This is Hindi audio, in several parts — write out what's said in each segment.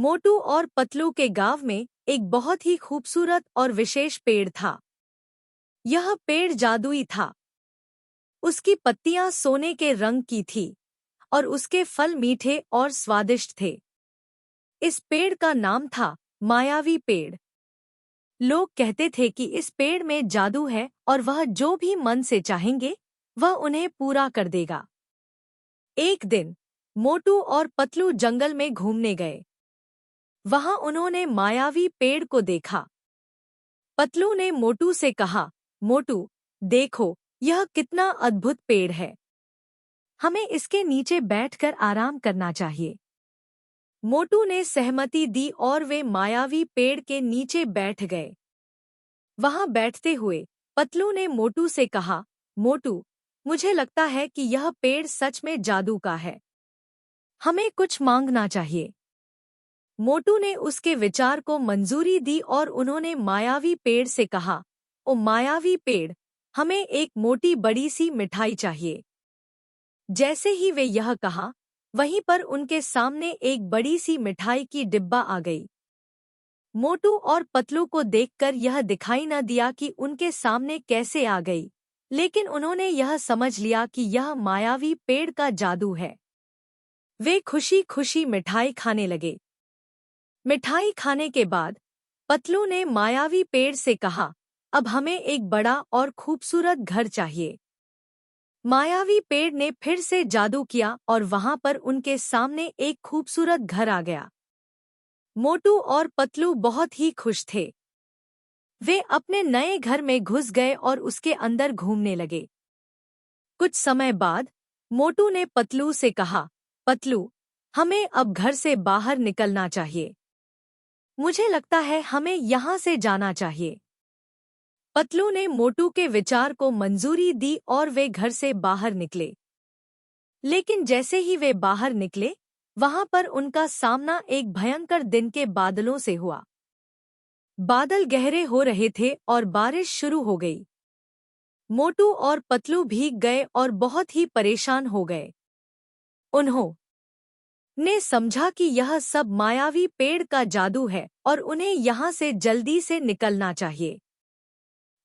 मोटू और पतलू के गांव में एक बहुत ही खूबसूरत और विशेष पेड़ था। यह पेड़ जादुई था। उसकी पत्तियां सोने के रंग की थी और उसके फल मीठे और स्वादिष्ट थे। इस पेड़ का नाम था मायावी पेड़। लोग कहते थे कि इस पेड़ में जादू है और वह जो भी मन से चाहेंगे वह उन्हें पूरा कर देगा। एक दिन मोटू और पतलू जंगल में घूमने गए। वहां उन्होंने मायावी पेड़ को देखा। पतलू ने मोटू से कहा, मोटू, देखो, यह कितना अद्भुत पेड़ है। हमें इसके नीचे बैठकर आराम करना चाहिए। मोटू ने सहमति दी और वे मायावी पेड़ के नीचे बैठ गए। वहां बैठते हुए पतलू ने मोटू से कहा, मोटू, मुझे लगता है कि यह पेड़ सच में जादू का है। हमें कुछ मांगना चाहिए। मोटू ने उसके विचार को मंजूरी दी और उन्होंने मायावी पेड़ से कहा, ओ मायावी पेड़, हमें एक मोटी बड़ी सी मिठाई चाहिए। जैसे ही वे यह कहा, वहीं पर उनके सामने एक बड़ी सी मिठाई की डिब्बा आ गई। मोटू और पतलू को देखकर यह दिखाई न दिया कि उनके सामने कैसे आ गई, लेकिन उन्होंने यह समझ लिया कि यह मायावी पेड़ का जादू है। वे खुशी खुशी मिठाई खाने लगे। मिठाई खाने के बाद पतलू ने मायावी पेड़ से कहा, अब हमें एक बड़ा और खूबसूरत घर चाहिए। मायावी पेड़ ने फिर से जादू किया और वहां पर उनके सामने एक खूबसूरत घर आ गया। मोटू और पतलू बहुत ही खुश थे। वे अपने नए घर में घुस गए और उसके अंदर घूमने लगे। कुछ समय बाद मोटू ने पतलू से कहा, पतलू, हमें अब घर से बाहर निकलना चाहिए। मुझे लगता है हमें यहाँ से जाना चाहिए। पतलू ने मोटू के विचार को मंजूरी दी और वे घर से बाहर निकले। लेकिन जैसे ही वे बाहर निकले, वहां पर उनका सामना एक भयंकर दिन के बादलों से हुआ। बादल गहरे हो रहे थे और बारिश शुरू हो गई। मोटू और पतलू भीग गए और बहुत ही परेशान हो गए। उन्होंने समझा कि यह सब मायावी पेड़ का जादू है और उन्हें यहाँ से जल्दी से निकलना चाहिए।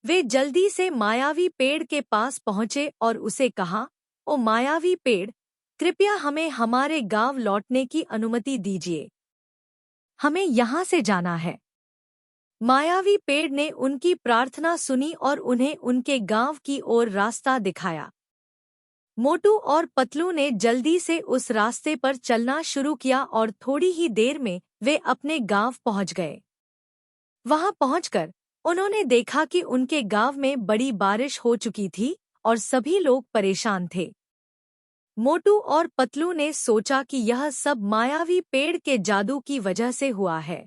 वे जल्दी से मायावी पेड़ के पास पहुंचे और उसे कहा, ओ मायावी पेड़, कृपया हमें हमारे गांव लौटने की अनुमति दीजिए। हमें यहाँ से जाना है। मायावी पेड़ ने उनकी प्रार्थना सुनी और उन्हें उनके गांव की ओर रास्ता दिखाया। मोटू और पतलू ने जल्दी से उस रास्ते पर चलना शुरू किया और थोड़ी ही देर में वे अपने गांव पहुंच गए। वहां पहुंचकर उन्होंने देखा कि उनके गांव में बड़ी बारिश हो चुकी थी और सभी लोग परेशान थे। मोटू और पतलू ने सोचा कि यह सब मायावी पेड़ के जादू की वजह से हुआ है।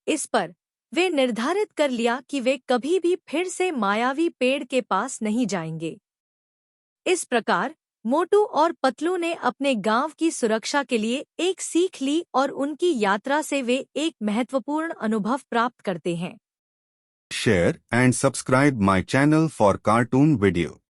इस पर वे निर्धारित कर लिया कि वे कभी भी फिर से मायावी पेड़ के पास नहीं जाएंगे। इस प्रकार मोटू और पतलू ने अपने गांव की सुरक्षा के लिए एक सीख ली और उनकी यात्रा से वे एक महत्वपूर्ण अनुभव प्राप्त करते हैं। Share and subscribe my channel for cartoon video.